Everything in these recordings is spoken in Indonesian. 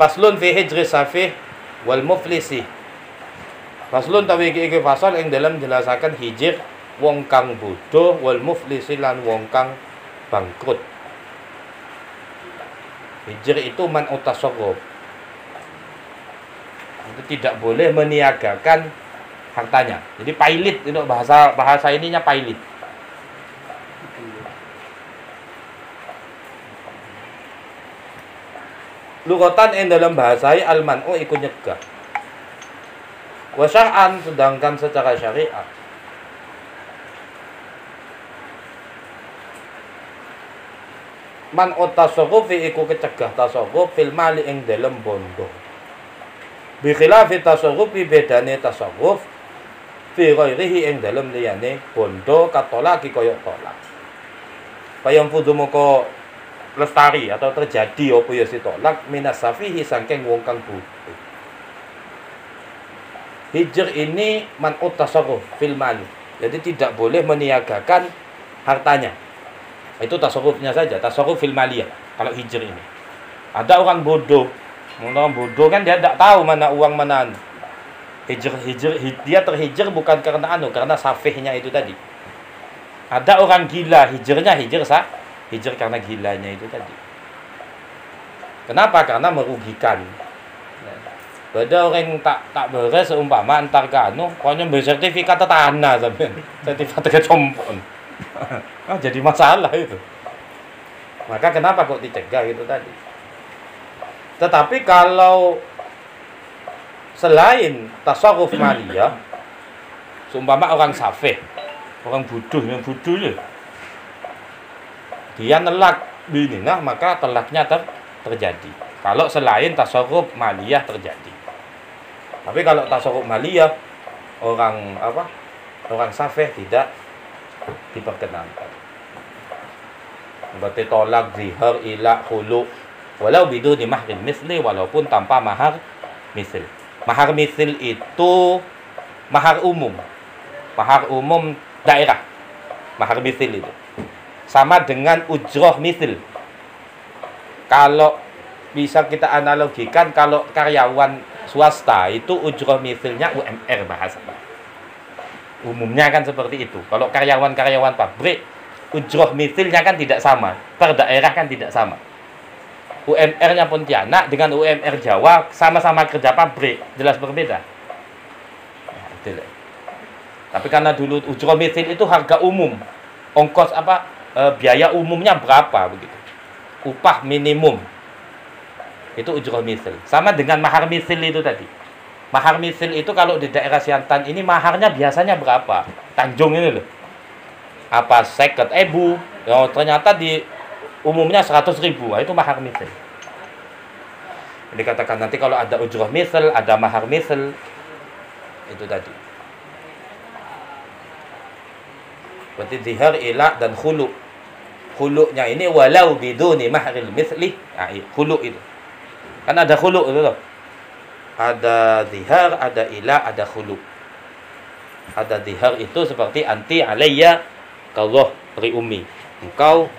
Faslun fi hijri safih wal muflisi. Faslun tawi iki fasal ing dalam jelasaken hijir wong kang bodho wal muflisi lan wong kang bangkrut. Hijir itu man utasarruf. Itu tidak boleh meniagakan hartanya. Jadi pailit itu bahasa ininya pailit. Lughatan ing dalam bahasa al-man'u iku nyegah. Wa syar'an sedangkan secara syariat man utasarruf iku kecegah tasarruf fil mali ing dalam bondo. Bi khilafi tasarruf bedane tasarruf fi ghairihi ing dalam liyane bondo katolaki koyok tolak. Payang fudu moko lestari atau terjadi apa ya si tolak minas safihi saking wong kang bodho. Hijr ini man utasarruf fil mali. Jadi tidak boleh meniagakan hartanya. Itu tasarrufnya saja, tasarruf fil maliyah. Kalau hijr ini. Ada orang bodoh. Orang bodoh kan dia tidak tahu mana uang mana. Dia terhijr bukan karena safihnya itu tadi. Ada orang gila, hijrnya hijr karena gilanya itu tadi. Kenapa? Karena merugikan. Ada orang yang tak beres seumpama antar kanu, pokoknya bersertifikat tanah sampai sertifikat kecompon. Jadi masalah itu. Maka kenapa kok dicegah itu tadi? Tetapi kalau selain tasarruf maliyah, seumpama orang safih, orang bodoh yang bodoh ya, dia nelak binina, maka telaknya terjadi. Kalau selain tasarruf maliyah terjadi. Tapi kalau tasarruf maliyah orang safih tidak diperkenankan. Berarti tolak, zihar, ilak, khulu walau biduni mahrin misli, walaupun tanpa mahar misl. Mahar misl itu mahar umum. Mahar umum daerah. Mahar misl itu sama dengan ujroh misl. Kalau bisa kita analogikan, kalau karyawan swasta itu ujroh misilnya UMR bahasanya. Umumnya kan seperti itu. Kalau karyawan-karyawan pabrik, ujroh misilnya kan tidak sama. Per daerah kan tidak sama. UMR-nya Pontianak dengan UMR Jawa sama-sama kerja pabrik, jelas berbeda. Nah, itulah. Tapi karena dulu ujroh misil itu harga umum. Ongkos biaya umumnya berapa begitu. Upah minimum. Itu ujroh misil. Sama dengan mahar misil itu tadi. Mahar misil itu kalau di daerah Siantan ini maharnya biasanya berapa? Tanjung ini loh. Apa 50.000? Ya, ternyata di umumnya 100.000. Itu mahar misil. Jadi katakan nanti kalau ada ujroh misil, ada mahar misil. Itu tadi. Berarti zihar, ilak, dan khulu. Khulu'nya ini walau biduni mahril misli. Nah, khulu' itu. Kan ada khulu' itu loh. Ada zihar, ada ila, ada khulu. Ada zihar itu seperti anti alayya kallah ri ummi. Engkau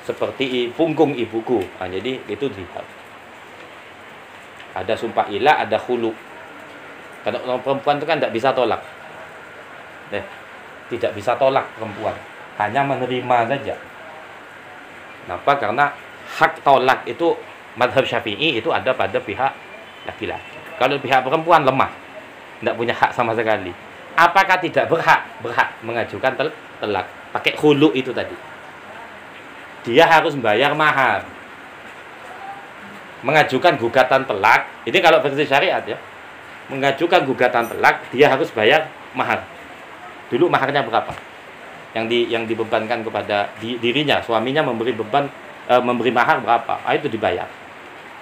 seperti punggung ibuku. Nah, jadi itu zihar. Ada sumpah ila, ada khulu. Kalau orang perempuan itu kan tidak bisa tolak. Tidak bisa tolak perempuan. Hanya menerima saja. Kenapa? Karena hak tolak itu mazhab Syafi'i itu ada pada pihak laki-laki. Kalau pihak perempuan lemah, tidak punya hak sama sekali. Apakah tidak berhak? Berhak mengajukan talak. Pakai khulu itu tadi. Dia harus bayar mahar. Mengajukan gugatan talak, ini kalau versi syariat ya. Mengajukan gugatan talak, dia harus bayar mahar. Dulu maharnya berapa? Yang dibebankan kepada dirinya, suaminya memberi beban, memberi mahar berapa? Itu dibayar.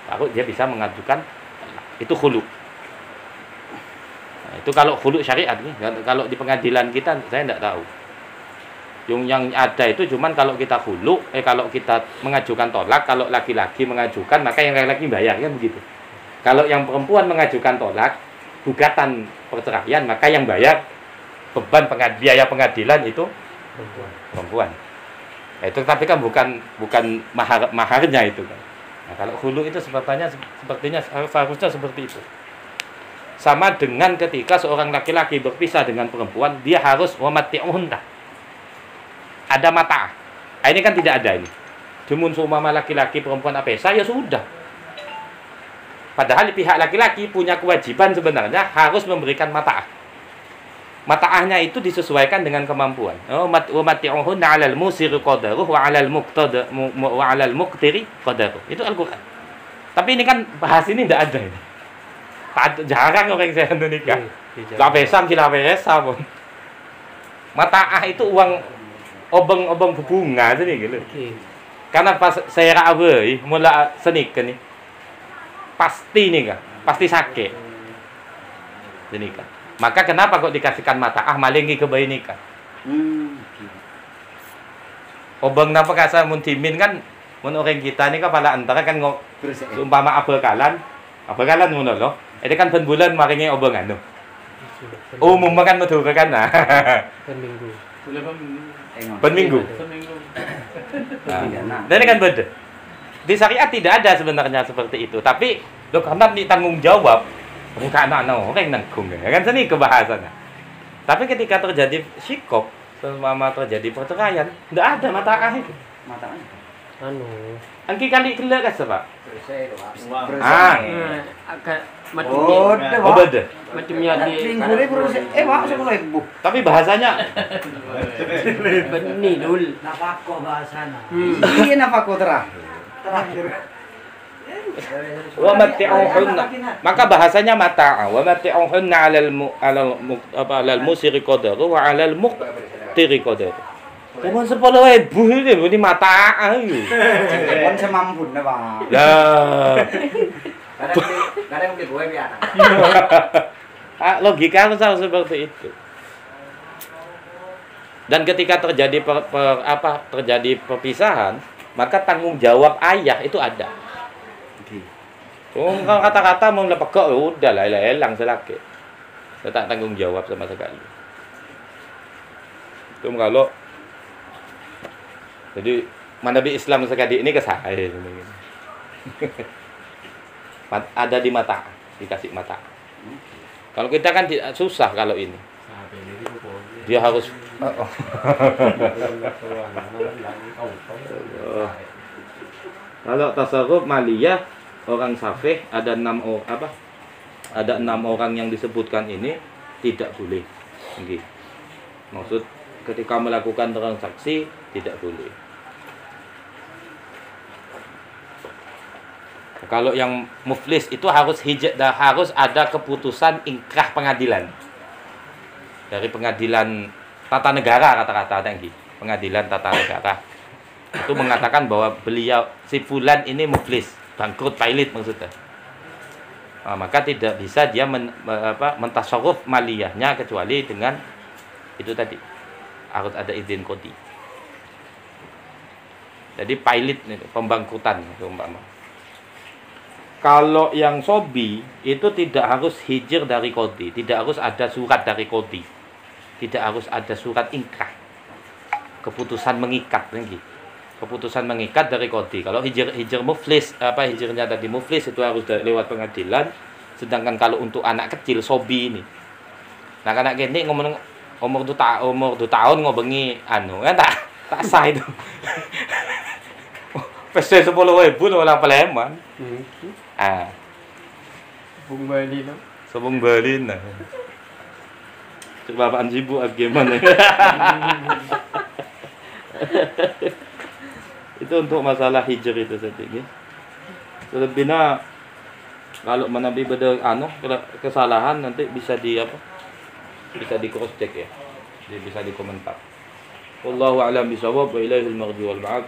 Baru dia bisa mengajukan itu khulu. Nah, itu kalau khulu syariat nih. Kalau di pengadilan kita saya tidak tahu. Yang ada itu cuman kalau kita khulu, kalau kita mengajukan tolak, kalau laki-laki mengajukan maka yang laki-laki bayar kan begitu. Kalau yang perempuan mengajukan tolak, gugatan perceraian, maka yang bayar beban biaya pengadilan itu perempuan. Nah, itu tapi kan bukan maharnya itu kan. Nah, kalau khulu itu sepertinya harusnya seperti itu. Sama dengan ketika seorang laki-laki berpisah dengan perempuan, dia harus wamati'uhunna. Ada mata. Ini kan tidak ada ini. Cuman seumpama laki-laki perempuan apesa ya sudah. Padahal pihak laki-laki punya kewajiban sebenarnya harus memberikan mata'ah. Mata'ahnya itu disesuaikan dengan kemampuan. Wamati'uhunna 'alal musiri qadaruh wa 'alal muqtiri qadaruh. Itu Al-Qur'an. Tapi ini kan bahas ini tidak ada ini. Jarang orang saya nikah. Lapesam silapesa pun. Mata'ah itu uang obeng-obeng bunga sini gitu. Karena pas saya rawe mula senikah nih. Pasti nih kan, pasti sakit. Senikah. Maka kenapa kok dikasihkan mata'ah malingi ke bayi nikah? Obeng napa kasar mun timin kan mun orang kita nih kepala antara kan umpama abekalan ngono loh. Itu kan pen bulan maringi obeng anu. Umum kan metu kan nah. Pen minggu. Pen minggu. Nah, ini kan beda. Di syariat tidak ada sebenarnya seperti itu, tapi lo karena ditanggung jawab bukan anak-anak orang nanggung ya kan seni kebahasannya. Tapi ketika terjadi syikok, selama terjadi perceraian, tidak ada mata'ah itu. Mata'ah. Angki kali kelak kan sebab. Agak mati. Oh beda. Macamnya di Minggu ini berusia, Pak, 10.000. Tapi bahasanya benidul. Nafako bahasana. Iya nafako terakhir. wa mati'uhunna. Maka bahasanya mata'ah. Wa mati'uhunna 'alal musiri qadaru wa 'alal muqtiri qadaru. Cuma 10.000 ini mata'ah itu. Kan semampunya, Pak. Lah. Kadang beli gue biar. Logika harus seperti itu. Dan ketika terjadi terjadi perpisahan, maka tanggung jawab ayah itu ada. Kalau kata-kata mau lepek udah lah hilang selaki. Saya tak tanggung jawab sama sekali. Itu kalau jadi Manabi Islam sekali ini ke saya ada di mata, dikasih mata. Kalau kita kan tidak susah kalau ini. Dia harus kalau tasarruf maliyah orang safih ada 6 orang ada 6 orang yang disebutkan ini tidak boleh. Nggih. Maksud ketika melakukan transaksi tidak boleh. Kalau yang muflis itu harus harus ada keputusan ingkrah pengadilan. Dari pengadilan tata negara kata-kata tinggi. Pengadilan tata negara. Itu mengatakan bahwa beliau si fulan ini muflis, bangkrut pailit maksudnya. Nah, maka tidak bisa dia mentasarruf maliyahnya kecuali dengan itu tadi. Harus ada izin qadhi. Jadi pailit pembangkrutan umpama. Kalau yang sobi itu tidak harus hijir dari qadhi, tidak harus ada surat dari qadhi. Tidak harus ada surat ingkrah. Keputusan mengikat lagi. Keputusan mengikat dari qadhi. Kalau hijir muflis, hijirnya tadi muflis itu harus lewat pengadilan. Sedangkan kalau untuk anak kecil sobi ini. Nah, anak gini ngomong umur 2 tahun ngobengi anu kan tak sah itu. Peste 10.000 orang Palembang. Bung Bali no. Sobong Bali nah. Coba apaan sibuk gimana? Itu untuk masalah hijr itu saja. Selebihnya kalau menabi beda kesalahan nanti bisa bisa di cross check ya. Bisa dikomentar. Wallahu a'lam bishawab wa ilaihil marji wal ma'ad.